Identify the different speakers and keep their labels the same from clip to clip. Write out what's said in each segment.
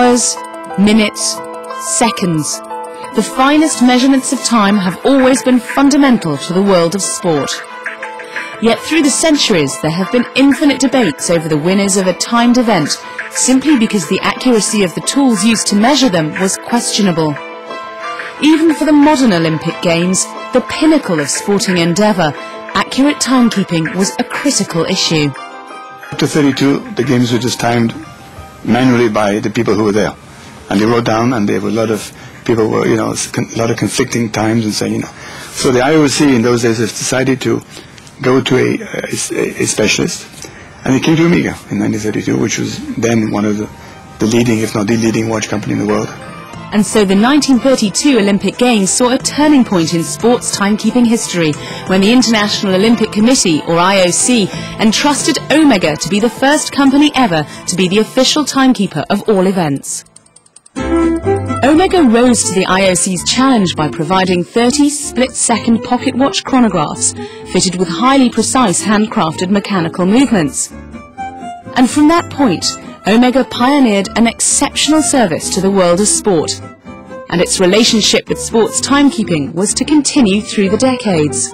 Speaker 1: hours, minutes, seconds. The finest measurements of time have always been fundamental to the world of sport. Yet through the centuries there have been infinite debates over the winners of a timed event, simply because the accuracy of the tools used to measure them was questionable. Even for the modern Olympic Games, the pinnacle of sporting endeavour, accurate timekeeping was a critical issue.
Speaker 2: Up to 32, the games were just timed manually by the people who were there. And they wrote down, and there were a lot of people were, a lot of conflicting times and saying, So the IOC in those days has decided to go to a specialist, and it came to Omega in 1932, which was then one of the leading, if not the leading watch company in the world.
Speaker 1: And so the 1932 Olympic Games saw a turning point in sports timekeeping history when the International Olympic Committee, or IOC, entrusted Omega to be the first company ever to be the official timekeeper of all events. Omega rose to the IOC's challenge by providing 30 split-second pocket watch chronographs fitted with highly precise handcrafted mechanical movements. And from that point, Omega pioneered an exceptional service to the world of sport, and its relationship with sports timekeeping was to continue through the decades.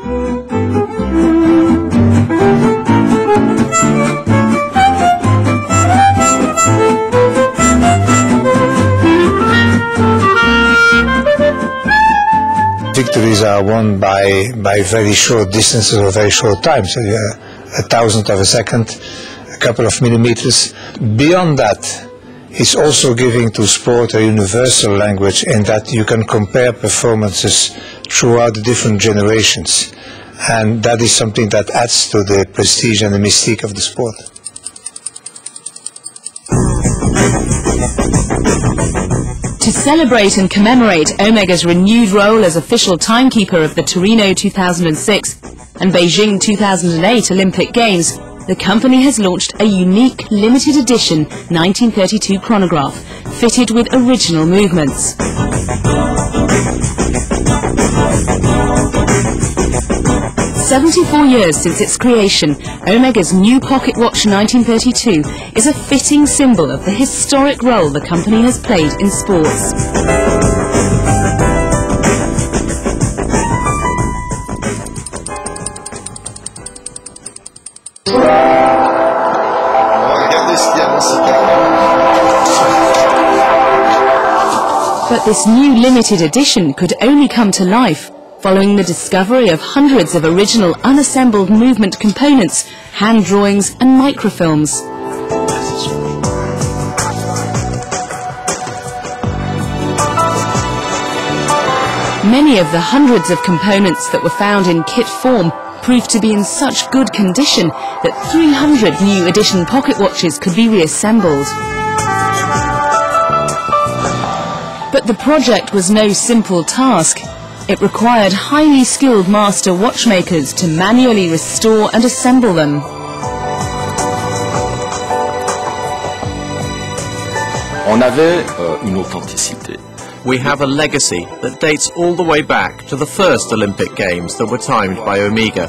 Speaker 3: Victories are won by very short distances or very short times. So you have a thousandth of a second, a couple of millimeters. Beyond that, it's also giving to sport a universal language in that you can compare performances throughout the different generations. And that is something that adds to the prestige and the mystique of the sport.
Speaker 1: To celebrate and commemorate Omega's renewed role as official timekeeper of the Torino 2006 and Beijing 2008 Olympic Games, the company has launched a unique limited edition 1932 chronograph fitted with original movements. "74 years since its creation, Omega's new pocket watch 1932 is a fitting symbol of the historic role the company has played in sports. But this new limited edition could only come to life following the discovery of hundreds of original unassembled movement components, hand drawings and microfilms. Many of the hundreds of components that were found in kit form proved to be in such good condition that 300 new edition pocket watches could be reassembled. But the project was no simple task. It required highly skilled master watchmakers to manually restore and assemble them.
Speaker 4: We have a legacy that dates all the way back to the first Olympic Games that were timed by Omega.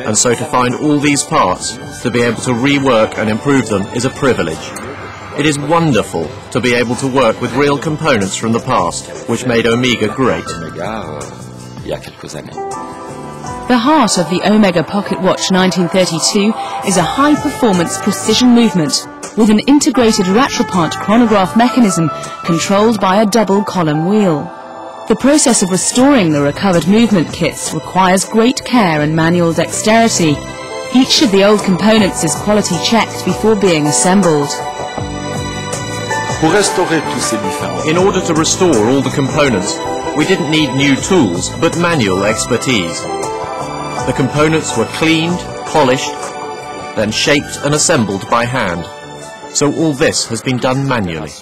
Speaker 4: And so to find all these parts, to be able to rework and improve them is a privilege. It is wonderful to be able to work with real components from the past, which made Omega great.
Speaker 1: The heart of the Omega Pocket Watch 1932 is a high-performance precision movement with an integrated Rattrapant chronograph mechanism controlled by a double-column wheel. The process of restoring the recovered movement kits requires great care and manual dexterity. Each of the old components is quality checked before being assembled.
Speaker 4: In order to restore all the components, we didn't need new tools, but manual expertise. The components were cleaned, polished, then shaped and assembled by hand. So all this has been done manually.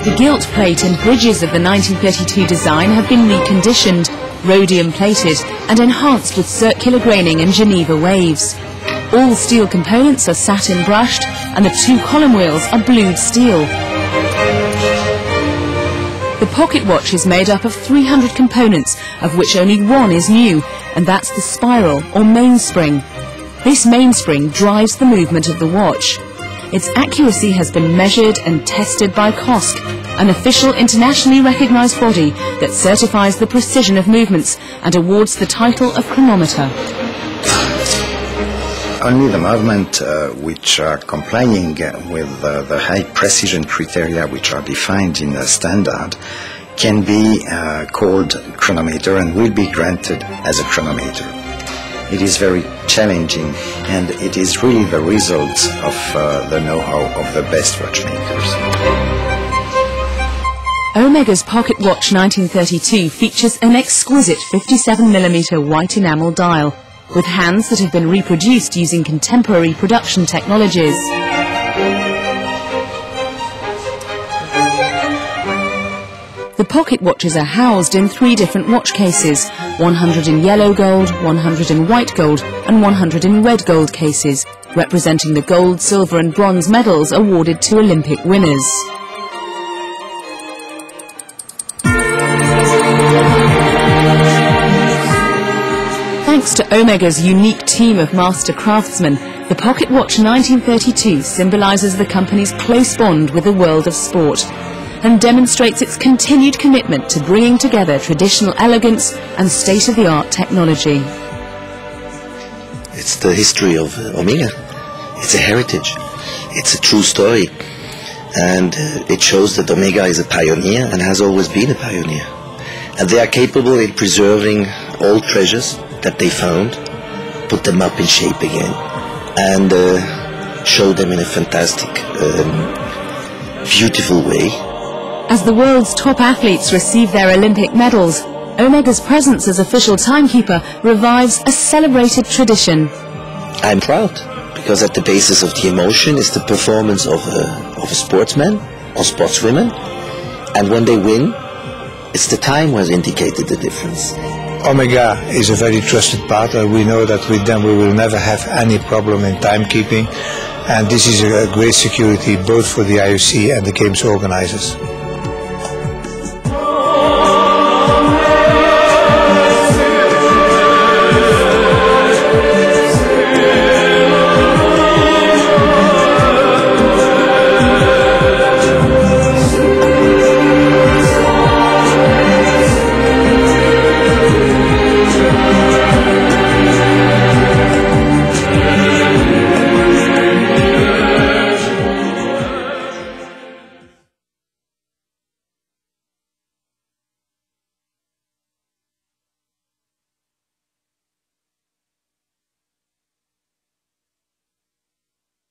Speaker 1: The gilt plate and bridges of the 1932 design have been reconditioned, rhodium plated and enhanced with circular graining and Geneva waves. All steel components are satin brushed and the two column wheels are blued steel. The pocket watch is made up of 300 components, of which only one is new, and that's the spiral or mainspring. This mainspring drives the movement of the watch. Its accuracy has been measured and tested by COSC, an official internationally recognized body that certifies the precision of movements and awards the title of chronometer.
Speaker 5: Only the movement which are complying with the high precision criteria which are defined in the standard can be called chronometer and will be granted as a chronometer. It is very challenging, and it is really the result of the know-how of the best watchmakers.
Speaker 1: Omega's Pocket Watch 1932 features an exquisite 57mm white enamel dial, with hands that have been reproduced using contemporary production technologies. The pocket watches are housed in 3 different watch cases, 100 in yellow gold, 100 in white gold and 100 in red gold cases, representing the gold, silver and bronze medals awarded to Olympic winners. Thanks to Omega's unique team of master craftsmen, the Pocket Watch 1932 symbolises the company's close bond with the world of sport and demonstrates its continued commitment to bringing together traditional elegance and state-of-the-art technology.
Speaker 6: It's the history of Omega. It's a heritage. It's a true story. And it shows that Omega is a pioneer and has always been a pioneer. And they are capable in preserving old treasures that they found, put them up in shape again, and show them in a fantastic, beautiful way.
Speaker 1: As the world's top athletes receive their Olympic medals, Omega's presence as official timekeeper revives a celebrated tradition.
Speaker 6: I'm proud, because at the basis of the emotion is the performance of a sportsman or sportswoman, and when they win, it's the time what indicated the difference.
Speaker 3: Omega is a very trusted partner. We know that with them we will never have any problem in timekeeping, and this is a great security both for the IOC and the games organizers.